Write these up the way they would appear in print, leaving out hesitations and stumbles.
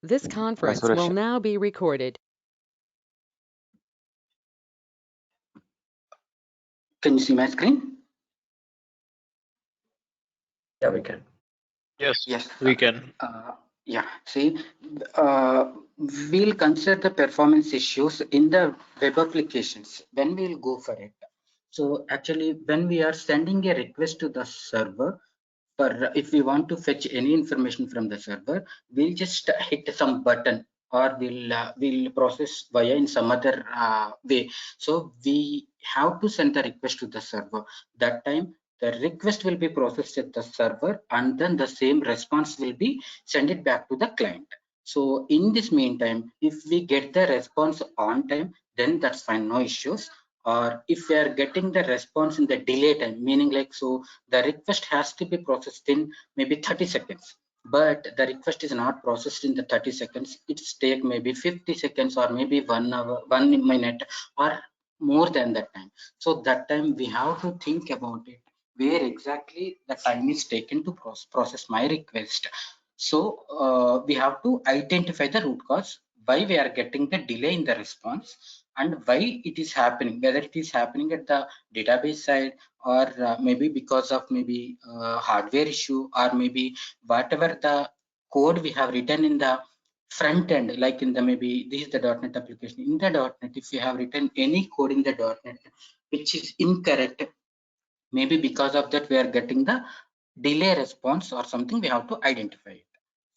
This conference will now be recorded. Can you see my screen? Yeah, we can. Yes, we can. Yeah, see, uh, we'll consider the performance issues in the web applications when we'll go for it. So actually, when we are sending a request to the server, for if we want to fetch any information from the server, we'll just hit some button or we'll process via in some other way. So we have to send the request to the server. That time the request will be processed at the server, and then the same response will be send it back to the client. So in this meantime, if we get the response on time, then that's fine, no issues. Or if we are getting the response in the delay time, meaning like, so the request has to be processed in maybe 30 seconds, but the request is not processed in the 30 seconds, it's take maybe 50 seconds or maybe 1 hour, 1 minute or more than that time. So that time we have to think about it, where exactly the time is taken to process my request. So we have to identify the root cause, why we are getting the delay in the response and why it is happening, whether it is happening at the database side or maybe because of maybe hardware issue, or maybe whatever the code we have written in the front end, like in the maybe this is the .NET application. In the .NET, if you have written any code in the .NET which is incorrect, maybe because of that we are getting the delay response or something, we have to identify it.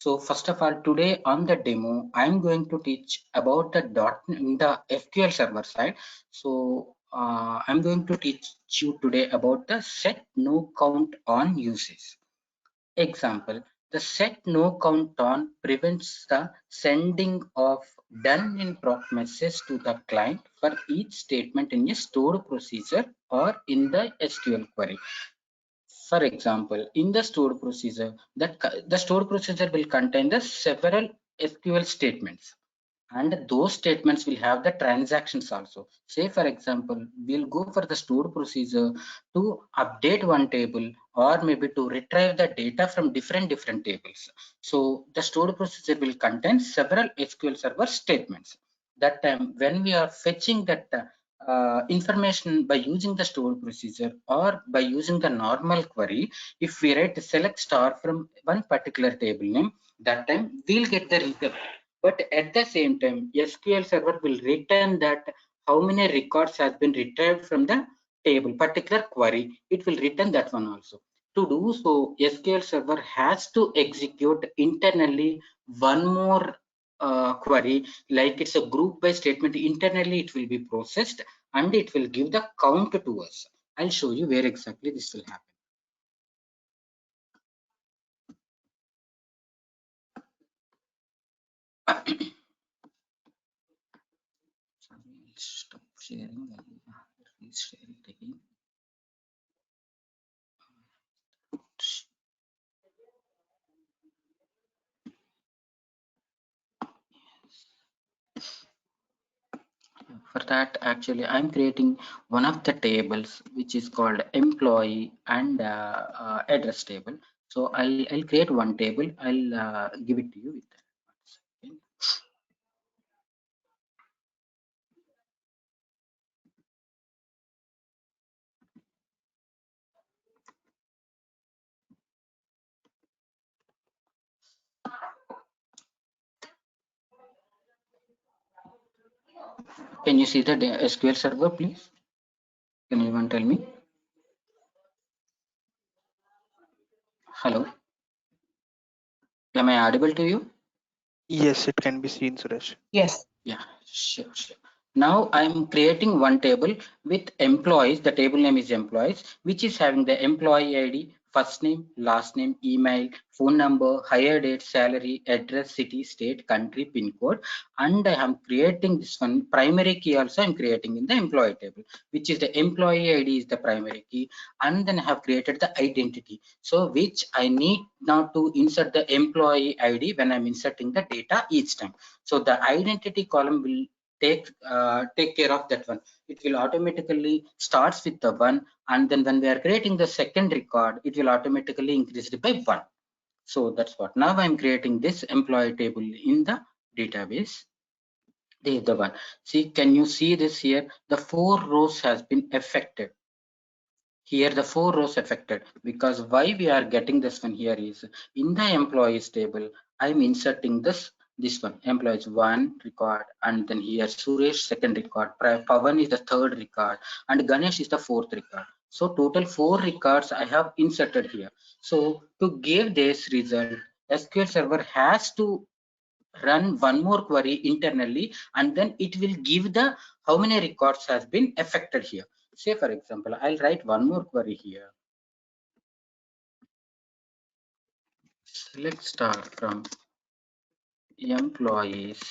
So first of all, today on the demo, I'm going to teach about the the SQL Server side. So I'm going to teach you today about the set no count on usage. Example, the set no count on prevents the sending of done in proc message to the client for each statement in a stored procedure or in the SQL query. For example, in the stored procedure, the stored procedure will contain the several SQL statements, and those statements will have the transactions also. Say for example, we'll go for the stored procedure to update one table or maybe to retrieve the data from different tables. So the stored procedure will contain several SQL Server statements. That time when we are fetching that information by using the stored procedure or by using the normal query, if we write select star from one particular table name, that time we'll get the result. But at the same time, SQL Server will return that how many records has been retrieved from the table, particular query. It will return that one also. To do so, SQL Server has to execute internally one more query, like it's a group by statement. Internally, it will be processed and it will give the count to us. I'll show you where exactly this will happen. Stop sharing. Share it again. For that, actually, I'm creating one of the tables which is called employee and address table. So I'll create one table. I'll give it to you with that. Can you see the SQL Server, please? Can anyone tell me? Hello. Am I audible to you? Yes, it can be seen, Suresh. Yes. Yeah, sure. Now I'm creating one table with employees. The table name is employees, which is having the employee ID, first name, last name, email, phone number, hire date, salary, address, city, state, country, pin code. And I am creating this one primary key also I'm creating in the employee table, which is the employee ID is the primary key. And then I have created the identity. So which I need now to insert the employee ID when I'm inserting the data each time. So the identity column will take care of that one. It will automatically starts with the 1, and then when we are creating the second record, it will automatically increase it by 1. So that's what. Now I'm creating this employee table in the database. This is the one. See, can you see this here? The 4 rows has been affected. Here the 4 rows affected, because why we are getting this one here is in the employees table, I'm inserting this one employees 1 record, and then here Suresh second record, Pavan is the third record, and Ganesh is the fourth record. So total 4 records I have inserted here. So to give this result, SQL Server has to run one more query internally, and then it will give the how many records has been affected here. Say for example, I'll write one more query here. Select star from employees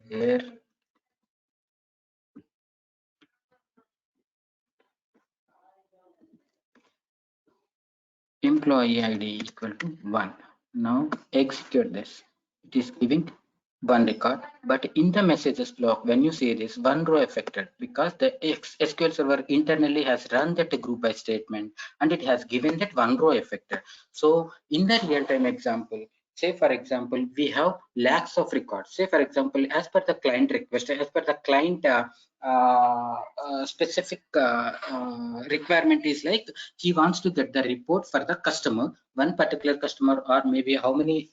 where employee ID equal to 1. Now execute this. It is giving 1 record, but in the messages block, when you see this 1 row affected, because the SQL Server internally has run that group by statement and it has given that 1 row affected. So in the real-time example, say for example, we have lakhs of records. Say for example, as per the client request, as per the client specific requirement is like he wants to get the report for the customer, one particular customer, or maybe how many,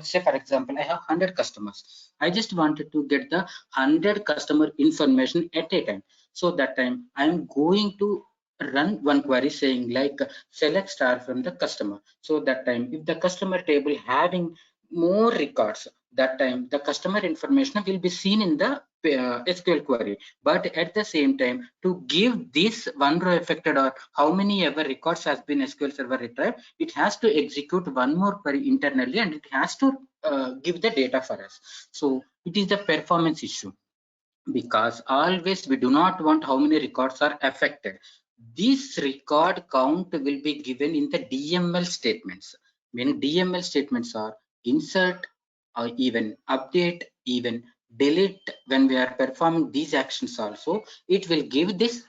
say for example, I have 100 customers. I just wanted to get the 100 customer information at a time. So that time I'm going to run one query saying like select star from the customer. So that time if the customer table having more records, that time the customer information will be seen in the SQL query. But at the same time, to give this 1 row affected or how many ever records has been SQL Server retrieved, it has to execute one more query internally, and it has to give the data for us. So it is the performance issue, because always we do not want how many records are affected. This record count will be given in the DML statements. When DML statements are insert or even update, even delete, when we are performing these actions also, it will give this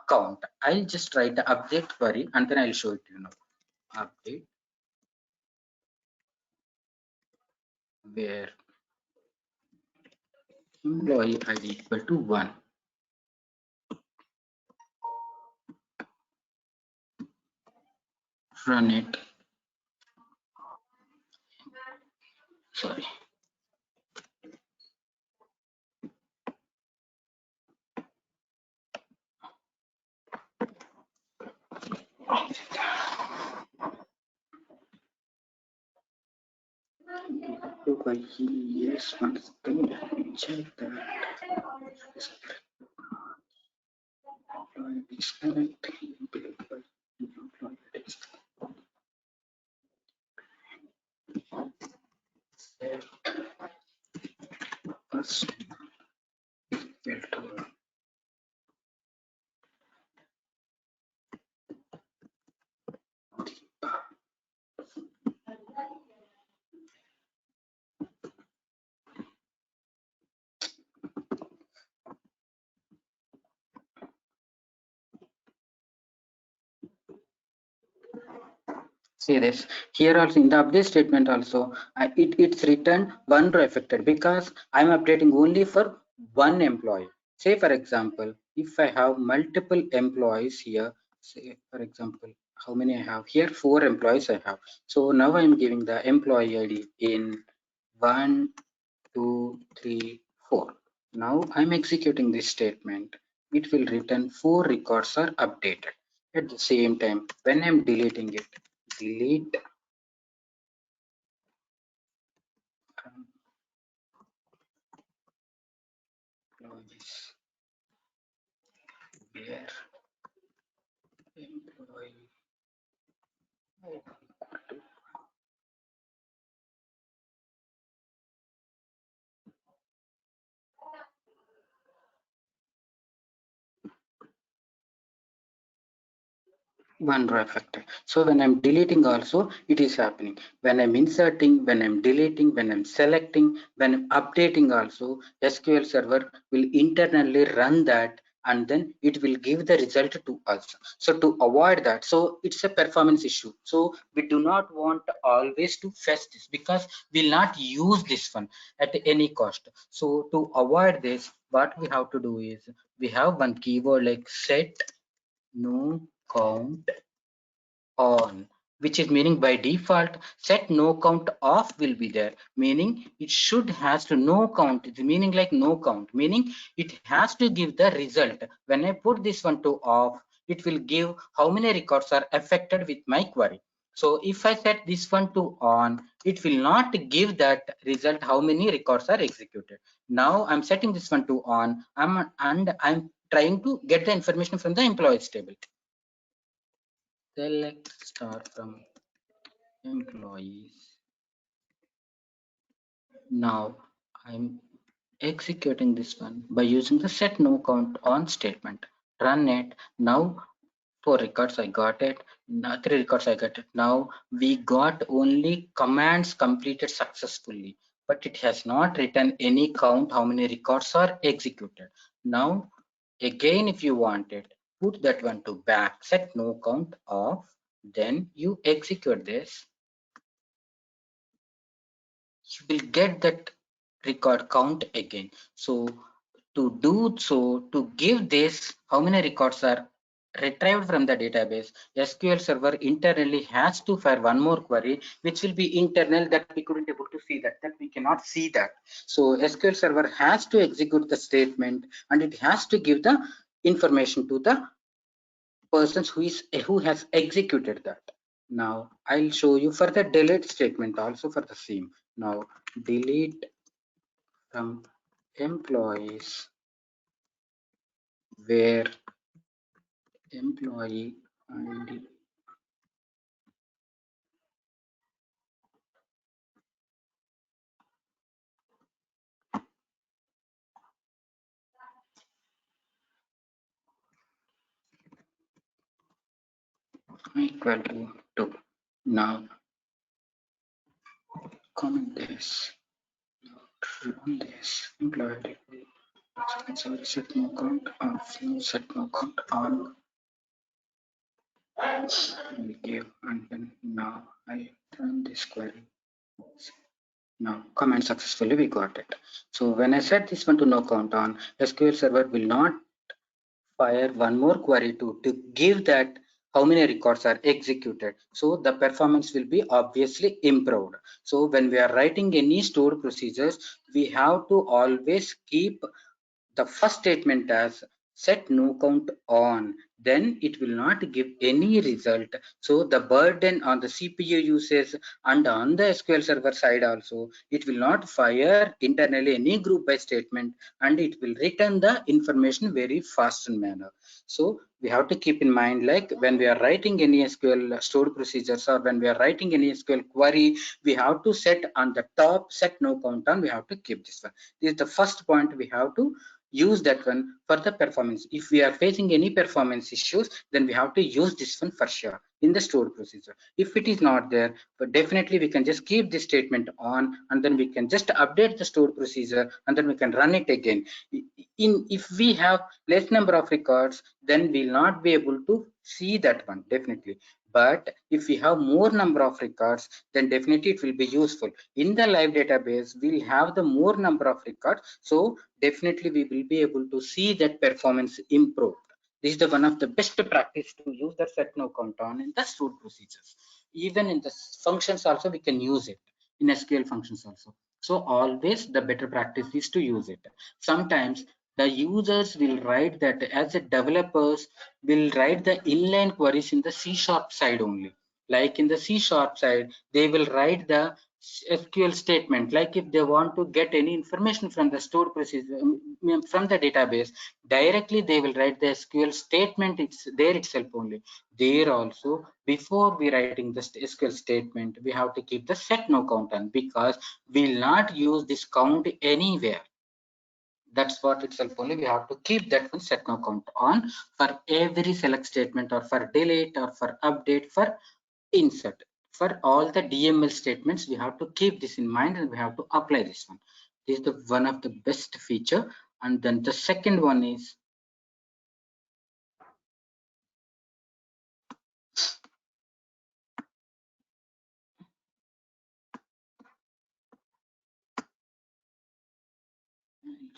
count. I'll just write the update query and then I'll show it to you now. Update where employee ID equal to 1. Run it. Sorry. Yes, one second, let me check that. Employee disconnect. First, filter. See this here also in the update statement also it's written 1 row affected, because I'm updating only for one employee. Say for example, if I have multiple employees here, say for example, how many I have here, 4 employees I have. So now I'm giving the employee ID in 1, 2, 3, 4. Now I'm executing this statement. It will return 4 records are updated. At the same time, when I'm deleting it, delete employees where employee one row affected. So when I'm deleting also, it is happening. When I'm inserting, when I'm deleting, when I'm selecting, when I'm updating also, SQL Server will internally run that and then it will give the result to us. So to avoid that, so it's a performance issue. So we do not want always to fetch this because we'll not use this one at any cost. So to avoid this, what we have to do is we have one keyword like set no count on, which is meaning by default set no count off will be there, meaning it should has to no count. It's meaning like no count, meaning it has to give the result. When I put this one to off, it will give how many records are affected with my query. So if I set this one to on, it will not give that result how many records are executed. Now I'm setting this one to on, and I'm trying to get the information from the employees table. Select star from employees. Now I'm executing this one by using the set no count on statement. Run it. Now 4 records I got it. Now 3 records I got it. Now we got only commands completed successfully, but it has not written any count how many records are executed. Now again, if you want it, put that one to back, set no count off, then you execute this. You will get that record count again. So to do so, to give this how many records are retrieved from the database, SQL Server internally has to fire one more query, which will be internal, that we couldn't able to see that we cannot see that. So SQL Server has to execute the statement, and it has to give the information to the persons who has executed that. Now I'll show you for the delete statement also for the same. Now delete from employees where employee ID equal to 2. Now comment this, run this, employee ID set no count off, set no count on, we give, and then now I run this query. Now command successfully, we got it. So when I set this one to no count on, SQL Server will not fire one more query to give that how many records are executed. So the performance will be obviously improved. So when we are writing any stored procedures, we have to always keep the first statement as set no count on, then it will not give any result. So the burden on the CPU usage and on the SQL Server side also, it will not fire internally any group by statement, and it will return the information very fast in manner. So we have to keep in mind, like when we are writing any SQL stored procedures, or when we are writing any SQL query, we have to set on the top set no count on, we have to keep this one. This is the first point. We have to use that one for the performance. If we are facing any performance issues, then we have to use this one for sure in the stored procedure. If it is not there, but definitely we can just keep this statement on, and then we can just update the stored procedure, and then we can run it again. If we have less number of records, then we'll not be able to see that one, definitely. But if we have more number of records, then definitely it will be useful. In the live database, we'll have the more number of records, so definitely we will be able to see that performance improved. This is the one of the best practice to use the set no count on in the stored procedures. Even in the functions also we can use it, in SQL functions also. So always the better practice is to use it. Sometimes the users will write that, as a developers will write the inline queries in the C# side only. Like in the C# side, they will write the SQL statement. Like if they want to get any information from the stored procedure, from the database, directly they will write the SQL statement. It's there itself only. There also, before we writing the SQL statement, we have to keep the set no count on, because we'll not use this count anywhere. That's what itself only we have to keep that one set no count on for every select statement, or for delete, or for update, for insert. For all the DML statements, we have to keep this in mind, and we have to apply this one. This is the one of the best feature. And then the second one is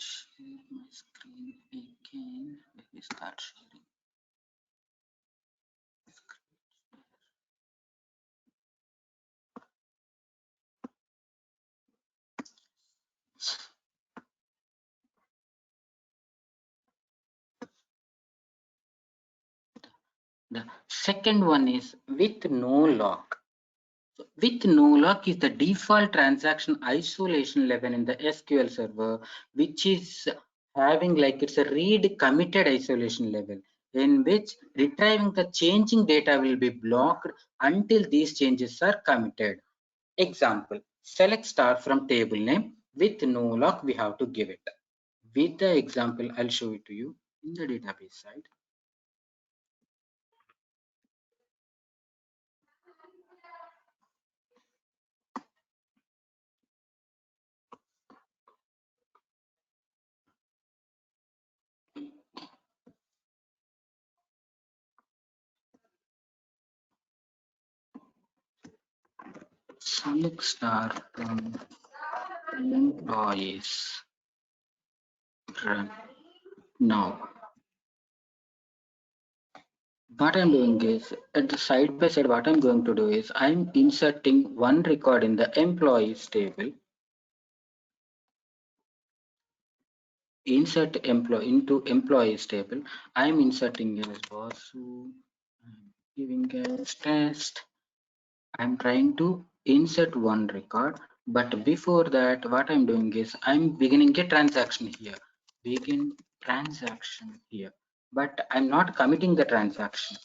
share my screen again. Let me start sharing. The second one is with no lock. So with no lock is the default transaction isolation level in the SQL server, which is having like it's a read committed isolation level, in which retrieving the changing data will be blocked until these changes are committed. Example, select star from table name. With no lock, we have to give it. With the example, I'll show it to you in the database side. Select star from employees. Run. Now, what I'm doing is at the side by side, what I'm going to do is I'm inserting one record in the employees table. Insert employee into employees table. I'm inserting as Vasu. I'm giving as test. I'm trying to insert one record, but before that, what I'm doing is I'm beginning a transaction here. Begin transaction here, but I'm not committing the transaction.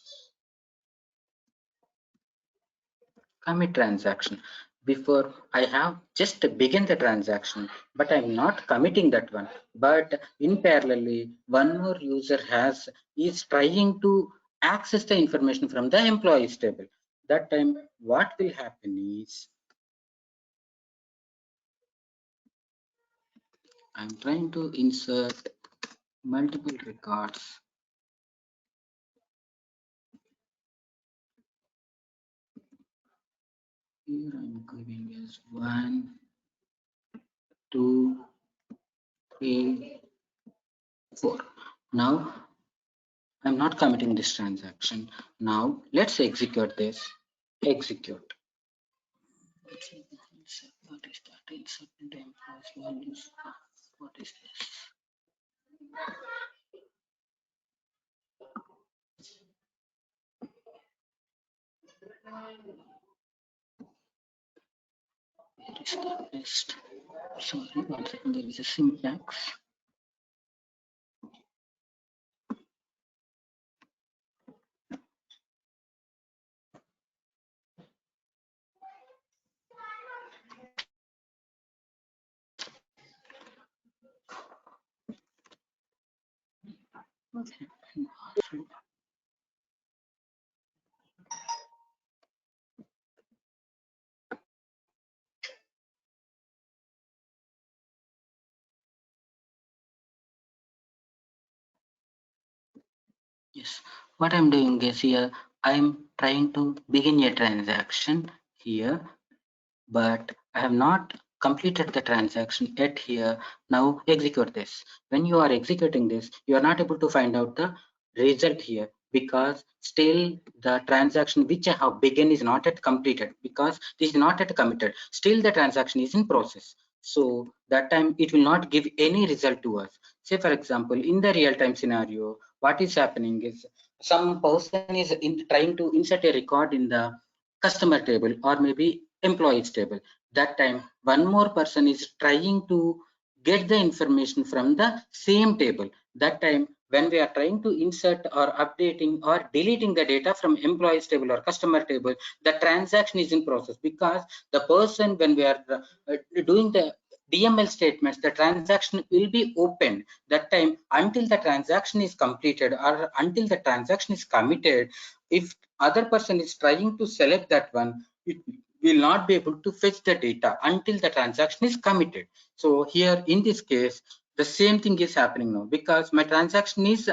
Commit transaction. Before I have just begin the transaction, but I'm not committing that one. But in parallelly, one more user is trying to access the information from the employees table. That time, what will happen is I'm trying to insert multiple records. Here I'm giving as 1, 2, 3, 4. Now I'm not committing this transaction. Now let's execute this. Execute. What is that? Insert into employees values. What is this? Where is the list? Sorry, 1 second. There is a syntax. What happened? Yes, what I'm doing is here, I'm trying to begin a transaction here, but I have not completed the transaction yet here. Now execute this. When you are executing this, you are not able to find out the result here because still the transaction which I have begun is not yet completed because this is not yet committed. Still the transaction is in process. So that time it will not give any result to us. Say for example, in the real-time scenario, what is happening is some person is trying to insert a record in the customer table or maybe employees table. That time one more person is trying to get the information from the same table. That time when we are trying to insert or updating or deleting the data from employees table or customer table, the transaction is in process because the person, when we are doing the DML statements, the transaction will be opened. That time until the transaction is completed or until the transaction is committed, if other person is trying to select that one, it will not be able to fetch the data until the transaction is committed. So here in this case, the same thing is happening now because my transaction is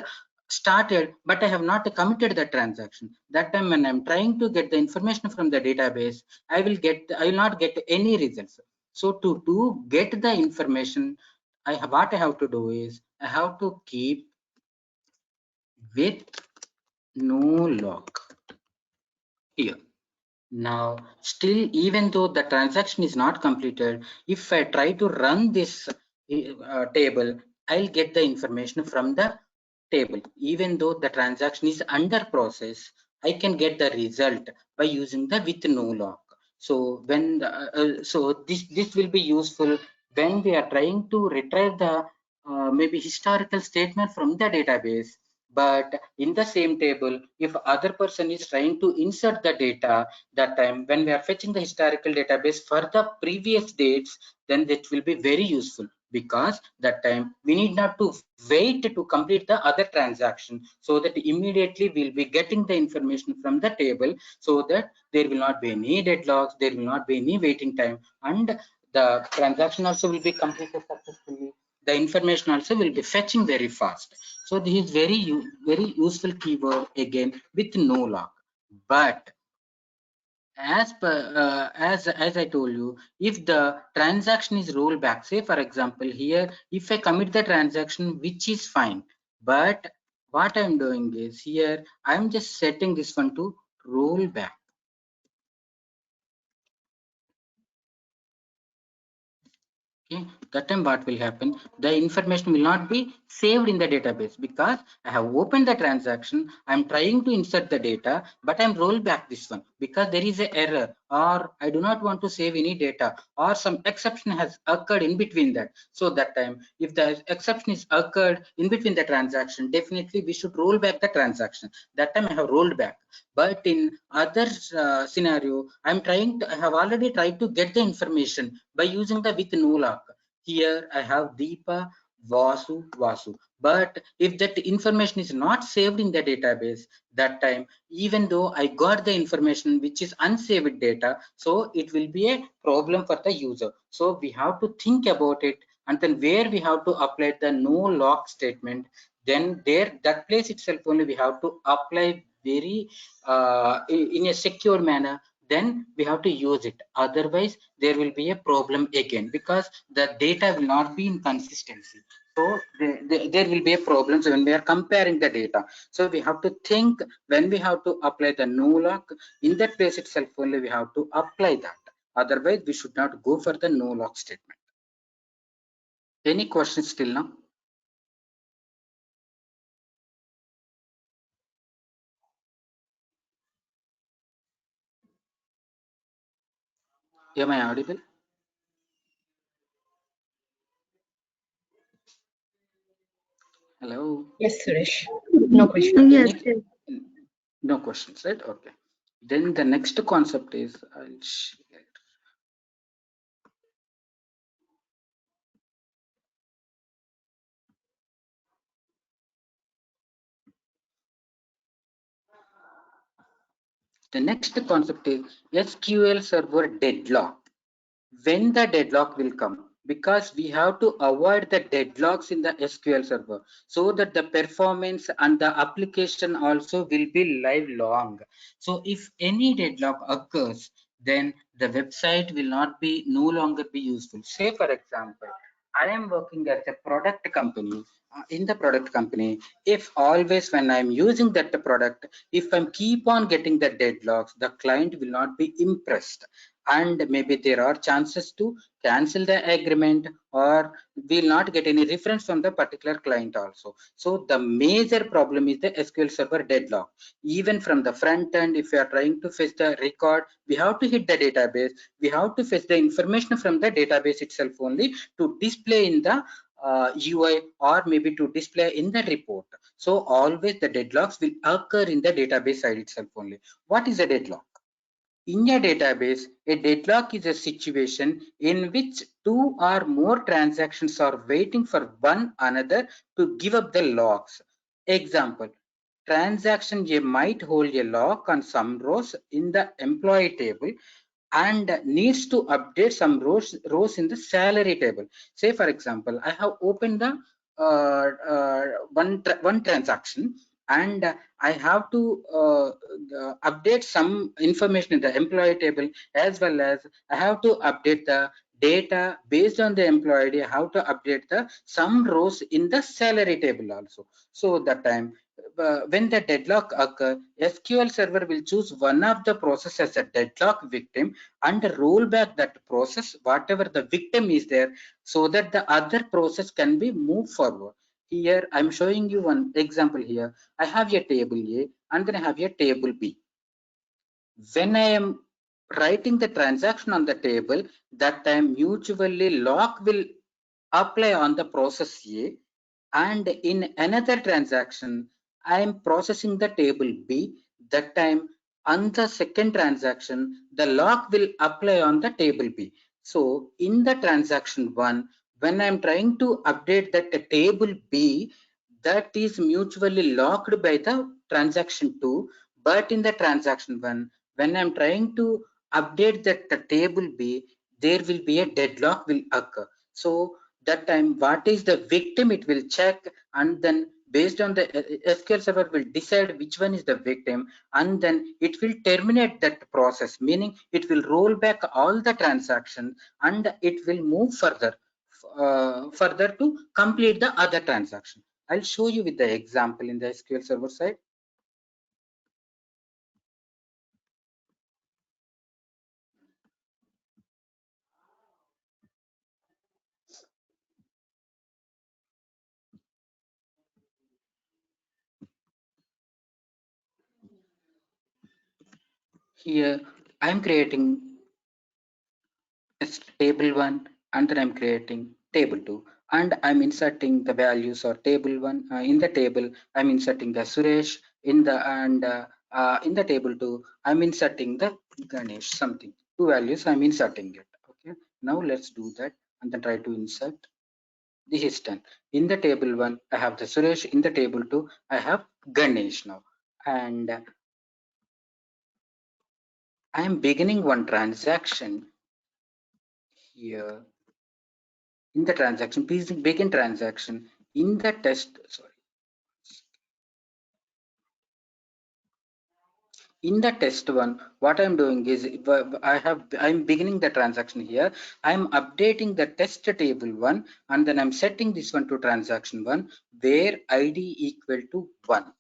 started, but I have not committed the transaction. That time when I'm trying to get the information from the database, I will not get any results. So to get the information, what I have to do is I have to keep with no lock here. Now, still, even though the transaction is not completed, if I try to run this table, I'll get the information from the table. Even though the transaction is under process, I can get the result by using the with no lock. So when this will be useful when we are trying to retrieve the maybe historical statement from the database. But in the same table, if other person is trying to insert the data, that time when we are fetching the historical database for the previous dates, then that will be very useful, because that time we need not to wait to complete the other transaction, so that immediately we'll be getting the information from the table, so that there will not be any deadlocks, there will not be any waiting time, and the transaction also will be completed successfully. The information also will be fetching very fast. So this is very useful keyword again with no lock. But as I told you, if the transaction is rolled back, say for example here, if I commit the transaction, which is fine, but what I'm doing is here I'm just setting this one to roll back. Okay, that time what will happen, the information will not be saved in the database, because I have opened the transaction, I'm trying to insert the data, but I'm roll back this one because there is an error, or I do not want to save any data, or some exception has occurred in between that. So that time, if the exception is occurred in between the transaction, definitely we should roll back the transaction. That time I have rolled back. But in other scenario, I have already tried to get the information by using the with no lock. Here I have Deepa, Vasu. But if that information is not saved in the database, that time, even though I got the information which is unsaved data, so it will be a problem for the user. So we have to think about it, and then where we have to apply the no lock statement, then there that place itself only we have to apply very in a secure manner, then we have to use it. Otherwise there will be a problem again, because the data will not be in consistency. So there will be a problem when we are comparing the data. So we have to think when we have to apply the no lock, in that place itself only we have to apply that. Otherwise we should not go for the no lock statement. Any questions still now? Am I audible? Hello? Yes, Suresh. No question. Yes. No questions, right? Okay. Then the next concept is, I'll share. The next concept is SQL Server deadlock. When the deadlock will come, because we have to avoid the deadlocks in the SQL Server, so that the performance and the application also will be lifelong. So if any deadlock occurs, then the website will not be no longer be useful. Say for example, I am working as a product company. In the product company, if always when I'm using that product, if I'm keep on getting the deadlocks, the client will not be impressed, and maybe there are chances to cancel the agreement, or will not get any reference from the particular client also. So the major problem is the SQL Server deadlock. Even from the front end, if you are trying to fetch the record, we have to hit the database, we have to fetch the information from the database itself only to display in the UI, or maybe to display in the report. So always the deadlocks will occur in the database side itself only. What is a deadlock? In a database, a deadlock is a situation in which two or more transactions are waiting for one another to give up the logs. Example, transaction A might hold a lock on some rows in the employee table and needs to update some rows in the salary table. Say for example, I have opened the one transaction, and I have to update some information in the employee table, as well as I have to update the data based on the employee ID, how to update the some rows in the salary table also. So that time when the deadlock occur, SQL Server will choose one of the process as a deadlock victim and roll back that process, whatever the victim is there, so that the other process can be moved forward. Here I'm showing you one example here. I have a table A and then I have a table B. When I am writing the transaction on the table, that time mutually lock will apply on the process A, and in another transaction I am processing the table B. That time on the second transaction the lock will apply on the table B. So in the transaction 1, when I am trying to update that table B, that is mutually locked by the transaction 2, but in the transaction 1, when I'm trying to update that the table B, there will be a deadlock will occur. So that time what is the victim, it will check, and then based on the SQL Server will decide which one is the victim, and then it will terminate that process, meaning it will roll back all the transactions and it will move further to complete the other transaction. I'll show you with the example in the SQL Server side. Here I'm creating table 1 and then I'm creating table 2, and I'm inserting the values or table 1 in the table. I'm inserting the Suresh in the in the table 2 I'm inserting the Ganesh, something, two values I'm inserting it. Okay, now let's do that and then try to insert. This is done. In the table 1 I have the Suresh, in the table 2 I have Ganesh now, and I am beginning one transaction here. In the transaction, please begin transaction. In the test, sorry. In the test 1, what I'm doing is I'm beginning the transaction here. I'm updating the test table 1 and then I'm setting this one to transaction 1 where ID equal to 1.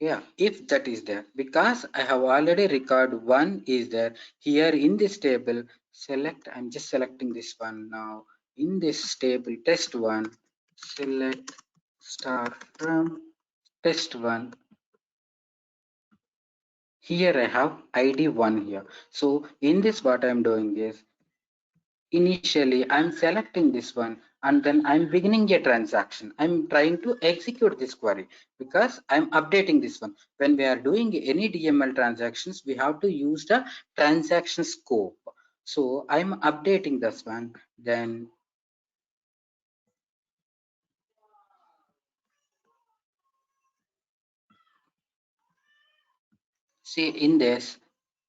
Yeah, if that is there, because I have already recorded 1 is there here in this table. Select, I'm just selecting this one now. In this table test 1, select star from test 1. Here I have ID 1 here. So in this what I'm doing is initially I'm selecting this one and then I'm beginning a transaction. I'm trying to execute this query because I'm updating this one. When we are doing any DML transactions, we have to use the transaction scope. So I'm updating this one. Then see in this,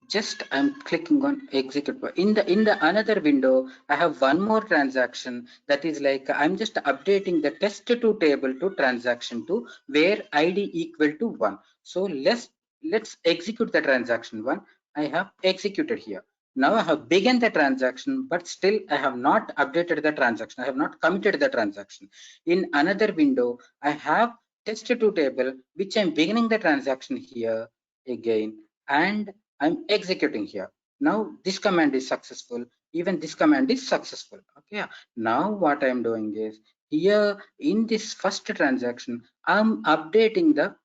just I'm clicking on execute. In the another window I have one more transaction, that is like I'm just updating the test2 table to transaction 2 where ID equal to 1. So let's execute the transaction 1. I have executed here. Now I have begun the transaction, but still I have not updated the transaction. I have not committed the transaction. In another window I have test2 table which I'm beginning the transaction here again, and I'm executing here. Now this command is successful. Even this command is successful. Okay. Now what I'm doing is here in this first transaction, I'm updating the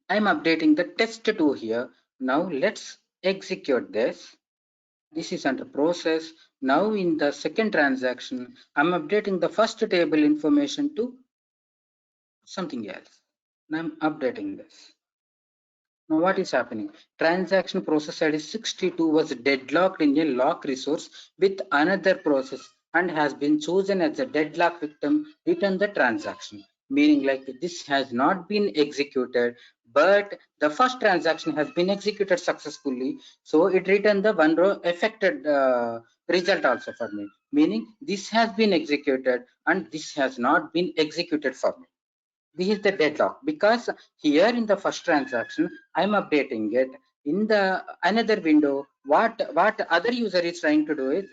test2 here. Now let's execute this. This is under process. Now in the second transaction, I'm updating the first table information to something else. And I'm updating this. Now what is happening? Transaction process ID 62 was deadlocked in a lock resource with another process and has been chosen as a deadlock victim. Return the transaction. Meaning like this has not been executed, but the first transaction has been executed successfully. So it returned the one row affected result also for me. Meaning this has been executed and this has not been executed for me. This is the deadlock because here in the first transaction I'm updating it, In the another window, what other user is trying to do is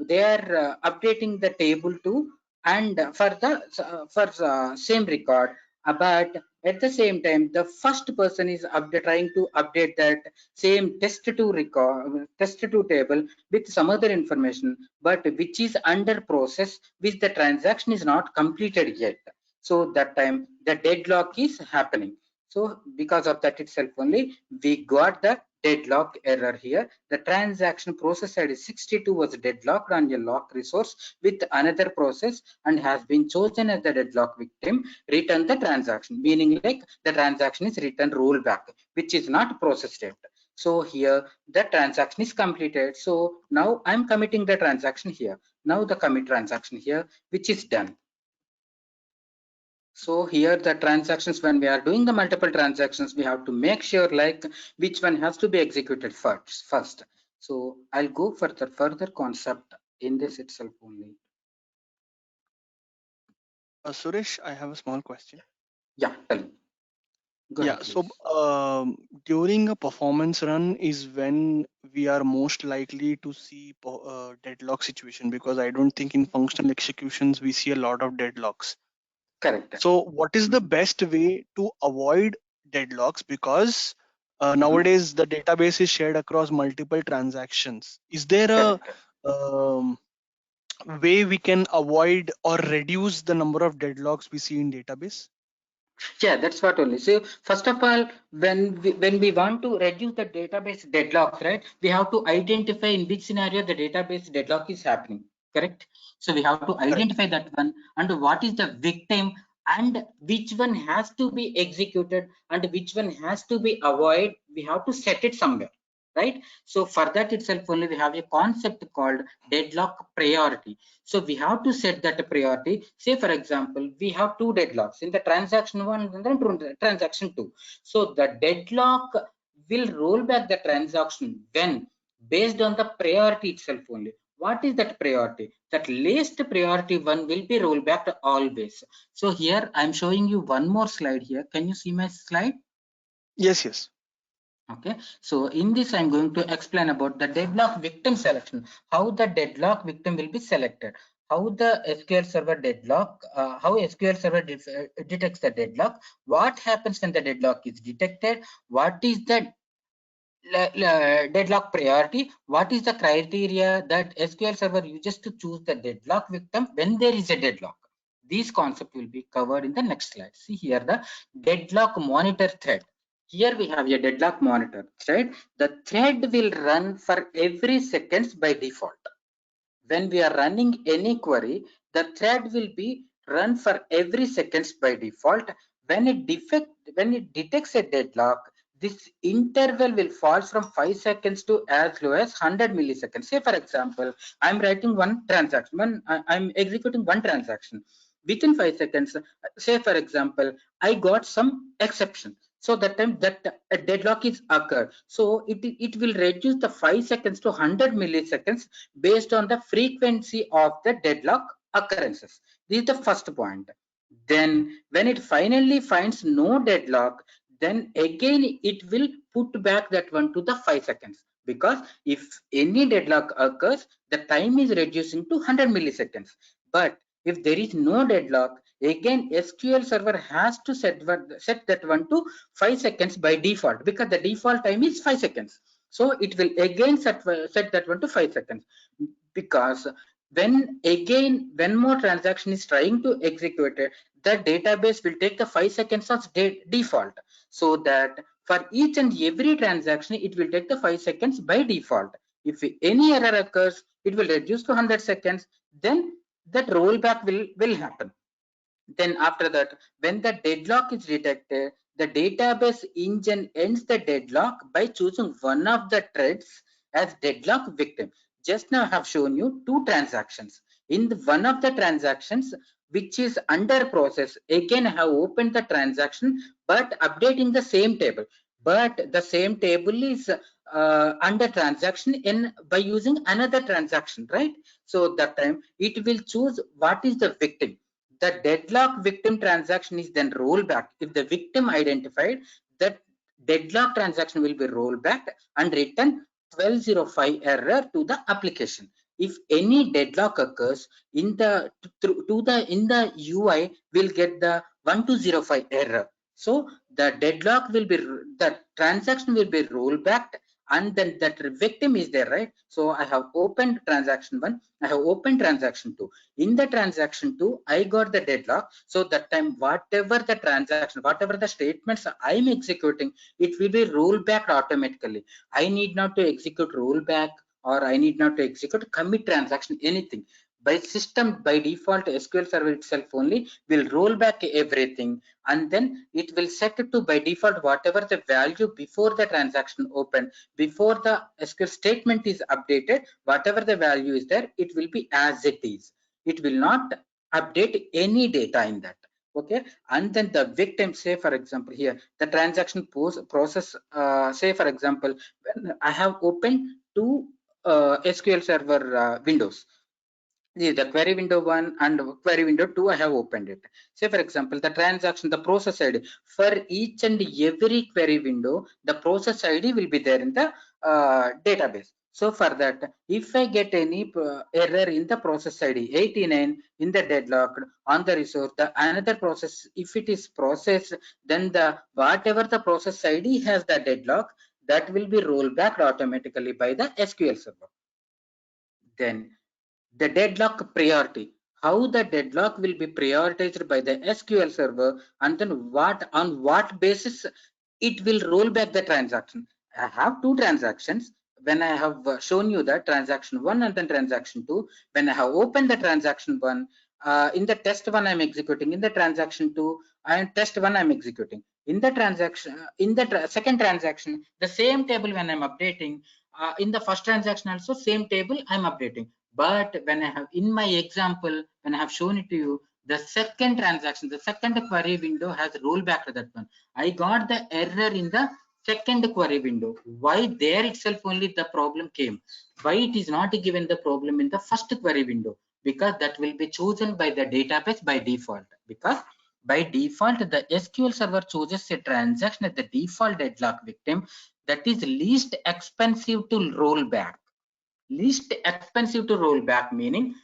they are updating the table to and for the same record, but at the same time the first person is trying to update that same test2 record, test2 table with some other information, but which is under process, which the transaction is not completed yet. So that time the deadlock is happening. So because of that itself only we got the deadlock error here. The transaction process ID 62 was deadlocked on a lock resource with another process and has been chosen as the deadlock victim. Return the transaction, meaning like the transaction is returned rollback, which is not processed yet. So here the transaction is completed. So now I'm committing the transaction here. Now the commit transaction here, which is done. So here the transactions, when we are doing the multiple transactions, we have to make sure like which one has to be executed first. So I'll go for the further concept in this itself only. Suresh, I have a small question. Yeah, tell me. Go ahead, So during a performance run is when we are most likely to see deadlock situation, because I don't think in functional executions we see a lot of deadlocks. Correct. So what is the best way to avoid deadlocks? Because nowadays the database is shared across multiple transactions. Is there a way we can avoid or reduce the number of deadlocks we see in database? Yeah, that's what only. So first of all, when we want to reduce the database deadlocks, right, we have to identify in which scenario the database deadlock is happening. Correct. So we have to identify that one and what is the victim and which one has to be executed and which one has to be avoided. We have to set it somewhere, right? So for that itself only we have a concept called deadlock priority. So we have to set that priority. Say for example, we have two deadlocks in the transaction one and then transaction two. So the deadlock will roll back the transaction when based on the priority itself only. What is that priority? That least priority one will be rolled back to always. So here I'm showing you one more slide here. Can you see my slide? Yes. Okay, so in this I'm going to explain about the deadlock victim selection, how the deadlock victim will be selected, how the SQL Server deadlock, how SQL Server detects the deadlock, what happens when the deadlock is detected, what is the deadlock priority, what is the criteria that SQL Server uses to choose the deadlock victim when there is a deadlock. These concepts will be covered in the next slide. See here the deadlock monitor thread. Here we have a deadlock monitor thread. The thread will run for every seconds by default. When we are running any query, the thread will be run for every seconds by default. When it detects a deadlock, this interval will fall from 5 seconds to as low as 100 milliseconds. Say for example, I'm writing one transaction, I'm executing one transaction. Within 5 seconds, say for example, I got some exception. So that time that a deadlock is occurred. So it will reduce the 5 seconds to 100 milliseconds based on the frequency of the deadlock occurrences. This is the first point. Then when it finally finds no deadlock, then again it will put back that one to the 5 seconds, because if any deadlock occurs, the time is reducing to 100 milliseconds. But if there is no deadlock, again SQL Server has to set that one to 5 seconds by default, because the default time is 5 seconds. So it will again set that one to 5 seconds, because when more transaction is trying to execute it, the database will take the 5 seconds as default. So that for each and every transaction, it will take the 5 seconds by default. If any error occurs, it will reduce to 100 seconds. Then that rollback will happen. Then after that, when the deadlock is detected, the database engine ends the deadlock by choosing one of the threads as deadlock victim. Just now I have shown you two transactions. In one of the transactions, which is under process, again I have opened the transaction but updating the same table. But the same table is under transaction in by using another transaction, right? So that time it will choose what is the victim. The deadlock victim transaction is then rolled back if the victim identified that deadlock transaction will be rolled back and return 1205 error to the application. If any deadlock occurs in the in the UI, will get the 1205 error. So the deadlock will be, the transaction will be rolled back, and then that victim is there, right? So I have opened transaction 1, I have opened transaction 2. In the transaction 2, I got the deadlock. So that time, whatever the transaction, whatever the statements I'm executing, it will be rolled back automatically. I need not to execute rollback, or I need not to execute commit transaction, anything. By system, by default, SQL Server itself only will roll back everything, and then it will set it to by default whatever the value before the transaction opened, before the SQL statement is updated, whatever the value is there, it will be as it is. It will not update any data in that. Okay, and then the victim, say for example here, the transaction process, say for example, when I have opened two SQL Server windows, the query window 1 and query window 2, I have opened it. Say for example, the transaction, the process ID, for each and every query window, the process ID will be there in the database. So for that, if I get any error in the process ID 89 in the deadlock on the resource, the another process, if it is processed, then the whatever the process ID has the deadlock, that will be rolled back automatically by the SQL Server. Then the deadlock priority, how the deadlock will be prioritized by the SQL Server, and then on what basis it will roll back the transaction. I have two transactions. When I have shown you the transaction 1 and then transaction 2, when I have opened the transaction 1, in the test 1 I'm executing, in the transaction 2 and test 1 I'm executing. In the transaction, in the second transaction, the same table when I'm updating, in the first transaction also same table I'm updating. But when I have, in my example, when I have shown it to you, the second transaction, the second query window has rolled back to that one. I got the error in the second query window. Why there itself only the problem came? Why it is not given the problem in the first query window? Because that will be chosen by the database by default. Because by default, the SQL Server chooses a transaction as the default deadlock victim that is least expensive to roll back. Least expensive to roll back meaning,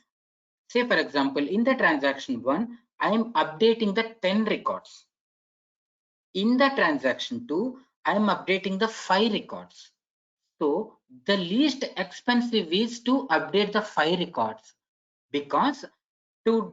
say for example, in the transaction 1, I am updating the 10 records. In the transaction 2, I am updating the 5 records. So the least expensive is to update the 5 records, because to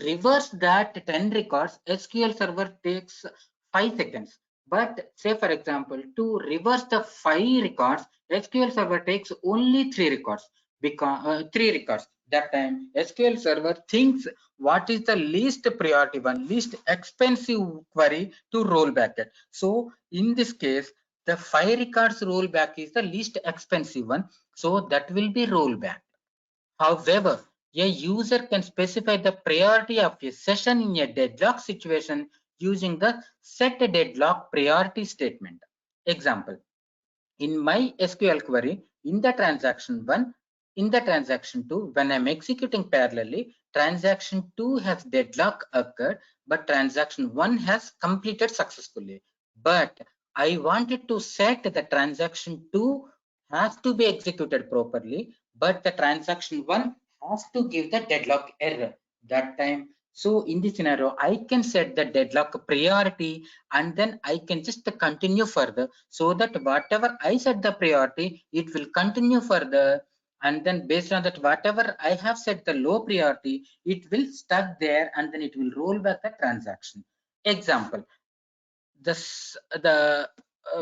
reverse that 10 records, SQL Server takes 5 seconds. But say for example, to reverse the 5 records, SQL Server takes only 3 records. Because 3 records. That time SQL Server thinks what is the least priority one, least expensive query to roll back it. So in this case, the 5 records rollback is the least expensive one, so that will be rollback. However, a user can specify the priority of a session in a deadlock situation using the set deadlock priority statement. Example, in my SQL query, in the transaction 1, in the transaction 2, when I'm executing parallelly, transaction 2 has deadlock occurred, but transaction 1 has completed successfully. But I wanted to set the transaction 2 has to be executed properly, but the transaction 1 has to give the deadlock error. That time, so in this scenario, I can set the deadlock priority, and then I can just continue further, so that whatever I set the priority, it will continue further, and then based on that, whatever I have set the low priority, it will stuck there, and then it will roll back the transaction. Example,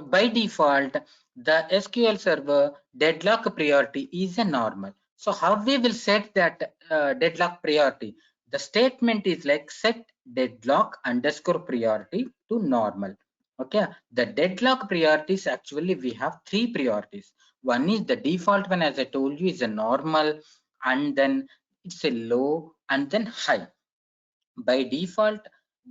by default, the SQL Server deadlock priority is a normal. So how we will set that deadlock priority? The statement is like set deadlock underscore priority to normal. Okay, the deadlock priorities, actually we have 3 priorities. One is the default one, as I told you, is a normal, and then it's a low, and then high. By default,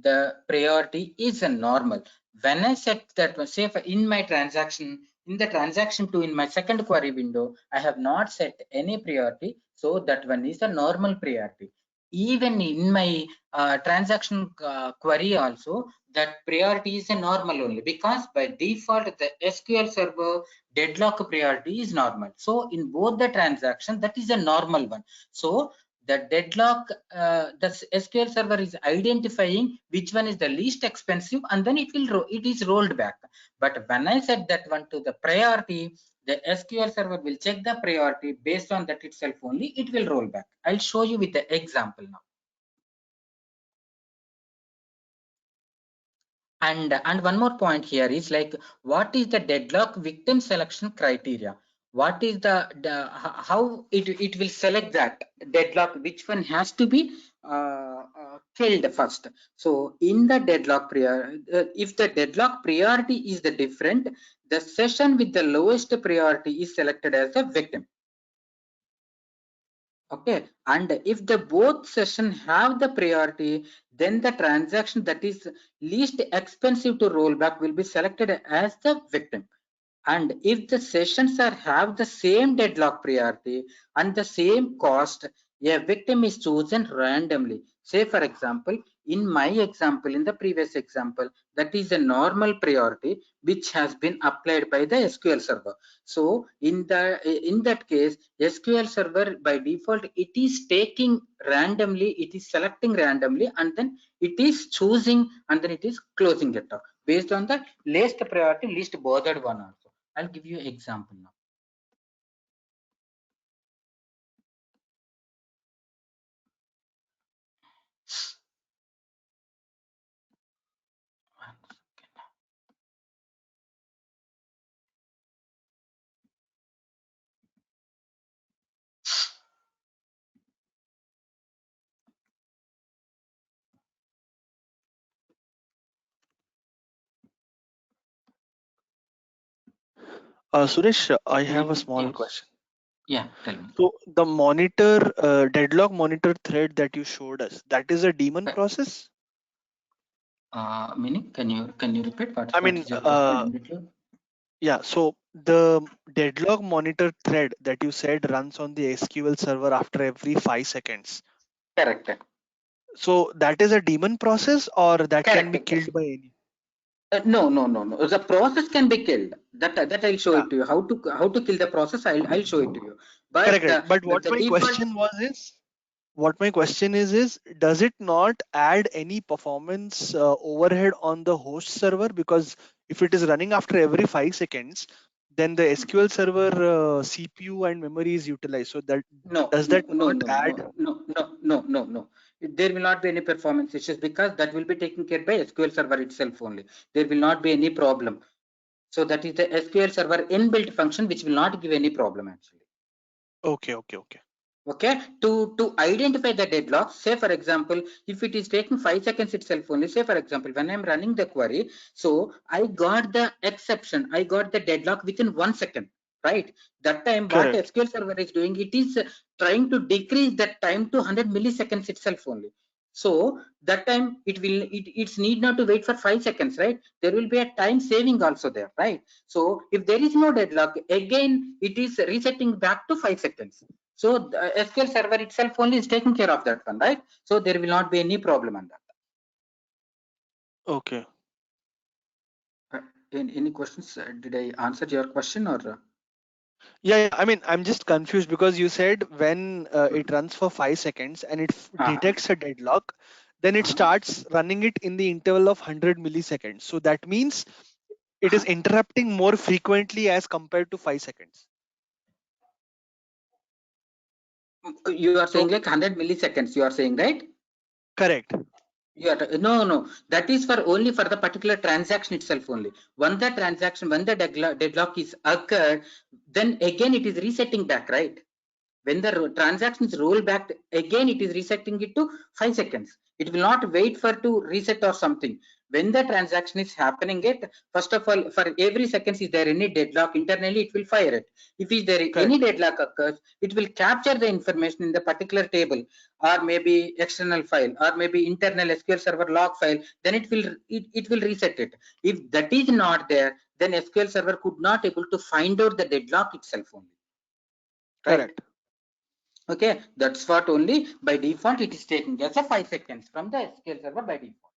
the priority is a normal. When I set that, say in my transaction, in the transaction 2, in my second query window, I have not set any priority, so that one is a normal priority. even in my transaction query also, that priority is a normal only, because by default the SQL Server deadlock priority is normal. So in both the transaction, that is a normal one. So the deadlock, the SQL Server is identifying which one is the least expensive, and then it is rolled back. But when I set that one to the priority, the SQL Server will check the priority based on that itself only, it will roll back. I'll show you with the example now. And one more point here is like, what is the deadlock victim selection criteria? What is how it will select that deadlock, which one has to be killed first? So in the deadlock priority, if the deadlock priority is the different, the session with the lowest priority is selected as the victim. Okay, and if the both session have the priority, then the transaction that is least expensive to roll back will be selected as the victim. And if the sessions are have the same deadlock priority and the same cost, a victim is chosen randomly. Say for example, in my example, in the previous example, that is a normal priority which has been applied by the SQL Server. So in that case, SQL Server by default, it is taking randomly, it is selecting randomly, and then it is choosing, and then it is closing it off based on the least priority, least bothered one also. I'll give you an example now. Suresh, I have a small Yes. question. Yeah, tell me. So the monitor deadlock monitor thread that you showed us, that is a daemon process? Meaning, can you repeat what I mean, is your question? yeah. So the deadlock monitor thread that you said runs on the SQL server after every 5 seconds. Correct. So that is a daemon process, or that can be Correct. killed by any? No. The process can be killed. That I'll show Yeah, it to you. How to kill the process? I'll show it to you. correct, But correct. But what the my default. question was is, what my question is does it not add any performance overhead on the host server? Because if it is running after every 5 seconds, then the SQL server CPU and memory is utilized. So that No, does no, that no, not no, add? no, no, no, no, no, no. There will not be any performance issues, because that will be taken care by SQL Server itself only. There will not be any problem. So that is the SQL Server inbuilt function, which will not give any problem actually. Okay, okay, okay. Okay, to identify the deadlock, say for example, if it is taking 5 seconds itself only, say for example, when I'm running the query, so I got the exception, I got the deadlock within 1 second, right? That time what Correct, SQL Server is doing, it is trying to decrease that time to 100 milliseconds itself only. So that time it's need not to wait for 5 seconds, right? There will be a time saving also there, right? So if there is no deadlock, again it is resetting back to 5 seconds. So the SQL Server itself only is taking care of that one, right? So there will not be any problem on that. okay. Any questions? Did I answer your question or? Yeah, I mean, I'm just confused because you said when it runs for 5 seconds and it Uh, detects a deadlock, then it uh, starts running it in the interval of 100 milliseconds. So that means it is uh, interrupting more frequently as compared to 5 seconds. you are saying So like 100 milliseconds, you are saying, right? correct, No. That is for only for the particular transaction itself only. When the deadlock is occurred, then again it is resetting back, right? When the transactions roll back, again it is resetting it to 5 seconds. It will not wait for to reset or something. When the transaction is happening, it first of all, for every seconds, is there any deadlock internally, it will fire it. If is there any correct, deadlock occurs, it will capture the information in the particular table, or maybe external file, or maybe internal SQL Server log file. Then it will reset it. If that is not there, then SQL Server could not able to find out the deadlock itself only, right? correct. Okay, that's what only by default it is taking as a 5 seconds from the SQL server by default.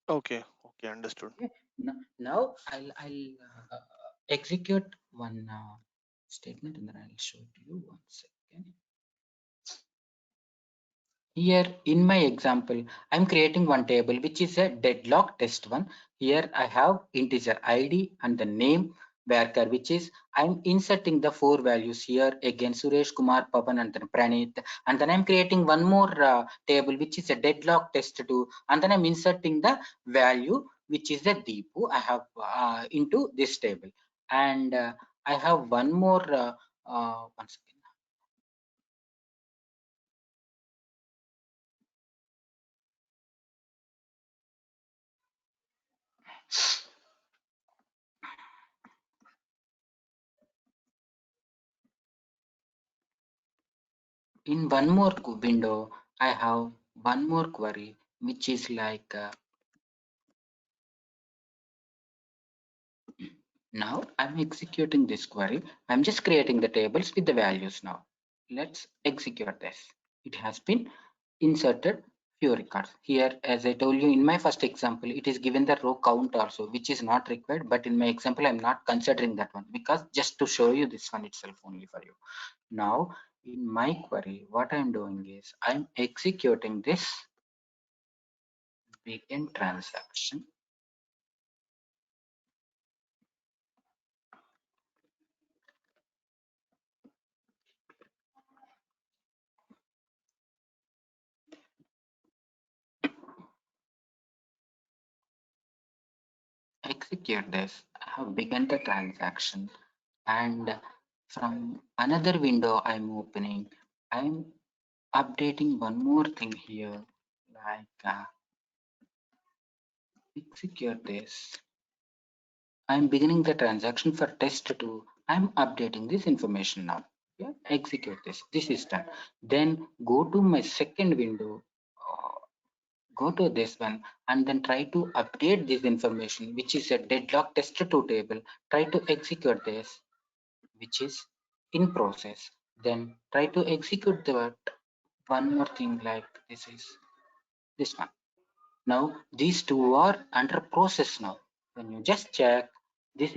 Okay, understood. Okay. Now I'll execute one statement and then I'll show it to you 1 second. Here in my example, I'm creating one table which is a deadlock test one. Here I have integer ID and the name varchar, which is I'm inserting the 4 values here again, Suresh, Kumar, Pavan and then Pranit. And then I'm creating one more table which is a deadlock test 2, and then I'm inserting the value which is the Deepu I have into this table. And I have one more one second. In one more window, I have one more query, which is like now I'm executing this query. I'm just creating the tables with the values now. Let's execute this. It has been inserted few records. Here, as I told you in my first example, it is given the row count also, which is not required. But in my example, I'm not considering that one because just to show you this one itself only for you. Now, in my query, what I'm doing is I'm executing this begin transaction. Execute this. I have begun the transaction, and from another window I'm opening, I'm updating one more thing here, like execute this. I'm beginning the transaction for test 2. I'm updating this information now. Yeah, execute this. This is done. Then go to my second window, go to this one, and then try to update this information, which is a deadlock test 2 table. Try to execute this, which is in process. Then try to execute the one more thing like this is this one. Now these two are under process now. When you just check, this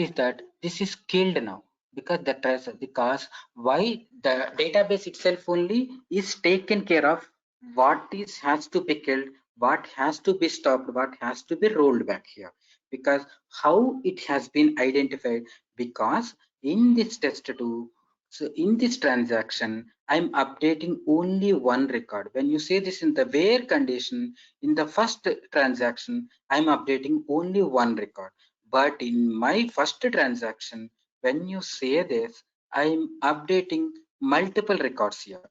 is killed now because because why the database itself only is taken care of what is has to be killed, what has to be stopped, what has to be rolled back here. Because how it has been identified, because in this test 2, so in this transaction, I'm updating only one record. When you say this in the where condition, in the first transaction, I'm updating only one record. But in my first transaction, when you say this, I'm updating multiple records here.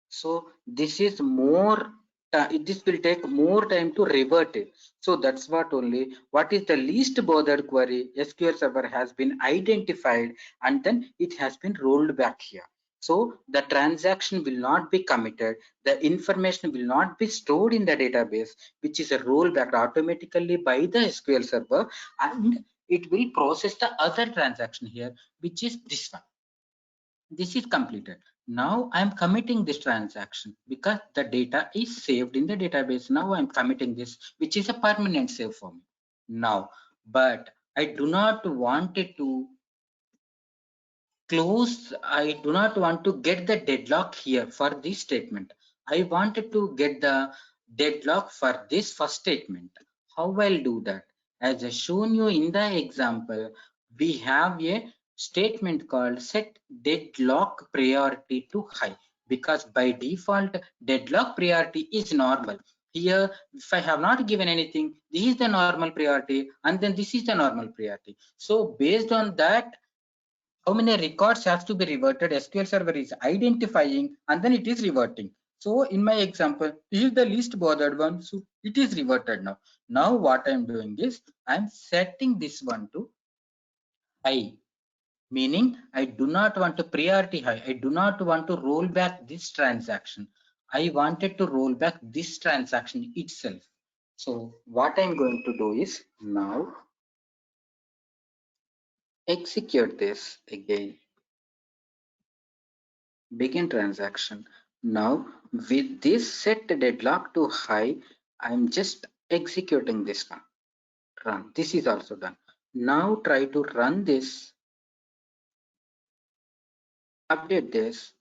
So this is more, this will take more time to revert it. So that's what only, what is the least bothered query SQL Server has been identified and then it has been rolled back here. So the transaction will not be committed. The information will not be stored in the database, which is a rollback automatically by the SQL Server, and it will process the other transaction here, which is this one. This is completed. Now I'm committing this transaction because the data is saved in the database. Now I'm committing this, which is a permanent save for me now. But I do not want it to close. I do not want to get the deadlock here for this statement. I wanted to get the deadlock for this first statement. How I'll do that? As I shown you in the example, we have a statement called set deadlock priority to high, because by default deadlock priority is normal. Here, if I have not given anything, this is the normal priority and then this is the normal priority. So based on that, how many records has to be reverted, SQL Server is identifying and then it is reverting. So in my example, this is the least bothered one, so it is reverted now. Now what I'm doing is I'm setting this one to high, meaning I do not want to priority high. I do not want to roll back this transaction. I wanted to roll back this transaction itself. So what I'm going to do is now execute this again. begin transaction. Now with this set deadlock to high, I'm just executing this one. Run. This is also done. Now try to run this, update this,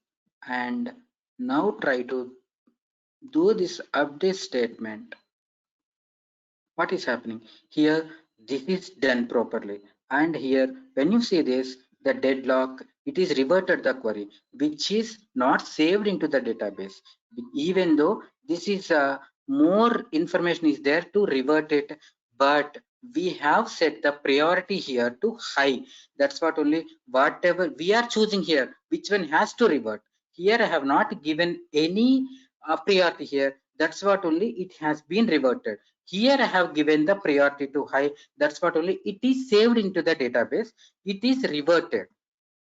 and now try to do this update statement. What is happening here? This is done properly, and here when you see this, the deadlock, it is reverted the query, which is not saved into the database, even though this is more information is there to revert it, but we have set the priority here to high. That's what only whatever we are choosing here, which one has to revert. Here I have not given any priority here. That's what only it has been reverted. Here I have given the priority to high. That's what only it is saved into the database. It is reverted.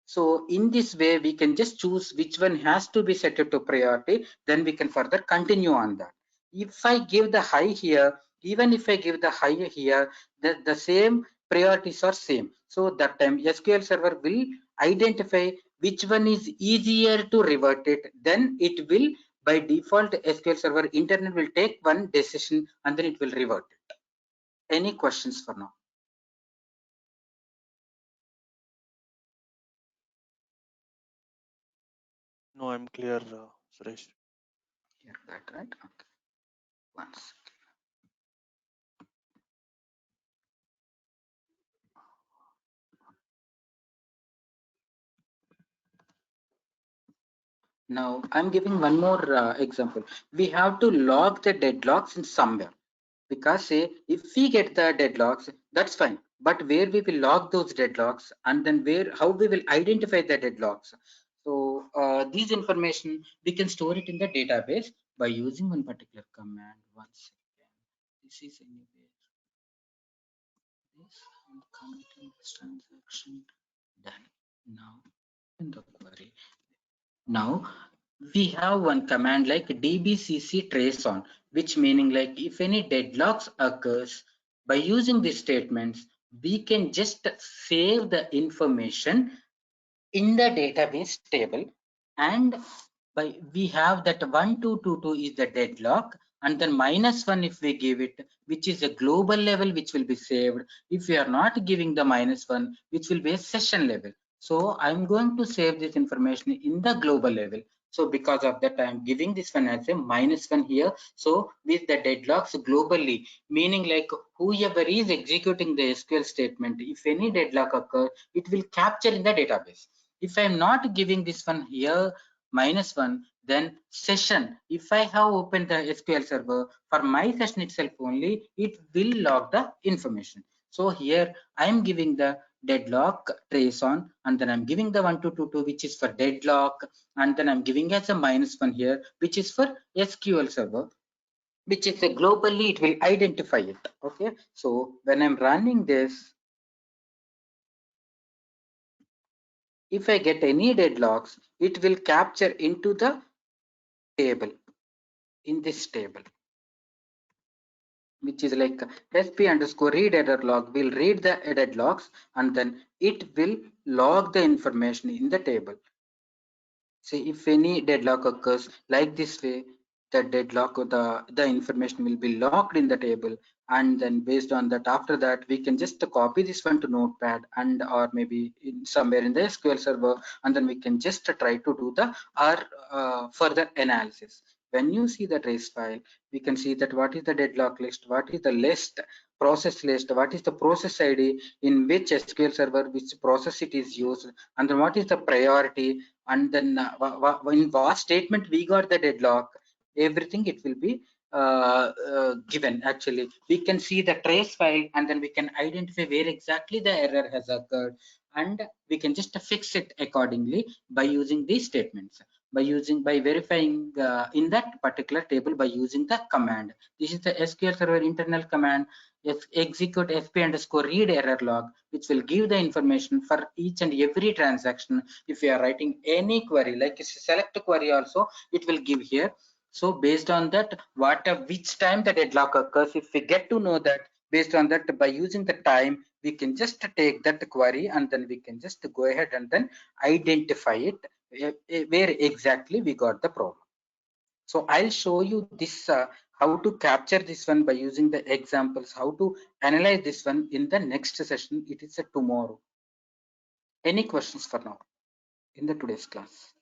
So in this way, we can just choose which one has to be set to priority. Then we can further continue on that. If I give the high here, even if I give the high here, the same priorities are same. So that time SQL Server will identify which one is easier to revert it. Then it will, by default, SQL Server internet will take one decision and then it will revert it. Any questions for now? No, I'm clear, Suresh. Here, that right? Okay. Once. Now I'm giving one more example. We have to log the deadlocks in somewhere, because say if we get the deadlocks, that's fine. But where we will log those deadlocks, and then how we will identify the deadlocks. So these information we can store it in the database by using one particular command. One second. This is anywhere. This I'm committing this transaction. Done. Now in the query. Now we have one command like dbcc trace on, which meaning like if any deadlocks occurs, by using these statements, we can just save the information in the database table, and by we have that 1222 is the deadlock, and then -1 if we give it, which is a global level which will be saved. If we are not giving the -1, which will be a session level. So I'm going to save this information in the global level. So because of that, I'm giving this one as a -1 here. So with the deadlocks globally, meaning like whoever is executing the SQL statement, if any deadlock occurs, it will capture in the database. If I'm not giving this one here -1, then session, if I have opened the SQL server for my session itself only, it will log the information. So here I'm giving the deadlock trace on, and then I'm giving the 1222 which is for deadlock, and then I'm giving as a -1 here which is for SQL server, which is a globally it will identify it. Okay, so when I'm running this, if I get any deadlocks, it will capture into the table, in this table, which is like sp underscore read error log will read the deadlocks, and then it will log the information in the table. See, if any deadlock occurs like this way, the deadlock or the information will be logged in the table, and then based on that, after that we can just copy this one to notepad, and or maybe in somewhere in the SQL server, and then we can just try to do the further analysis. When you see the trace file, we can see that what is the deadlock list, what is the list, process list, what is the process ID, in which SQL server, which process it is used, and then what is the priority, and then in what statement we got the deadlock, everything it will be given. Actually, we can see the trace file, and then we can identify where exactly the error has occurred, and we can just fix it accordingly by using these statements, by verifying in that particular table by using the command. This is the SQL Server internal command. Execute sp underscore read error log, which will give the information for each and every transaction. If you are writing any query like select query also, it will give here. So based on that, which time the deadlock occurs, if we get to know that, based on that, by using the time, we can just take that query, and then we can just go ahead and then identify it where exactly we got the problem. So I'll show you this, how to capture this one by using the examples, how to analyze this one in the next session. It is tomorrow. Any questions for now in the today's class?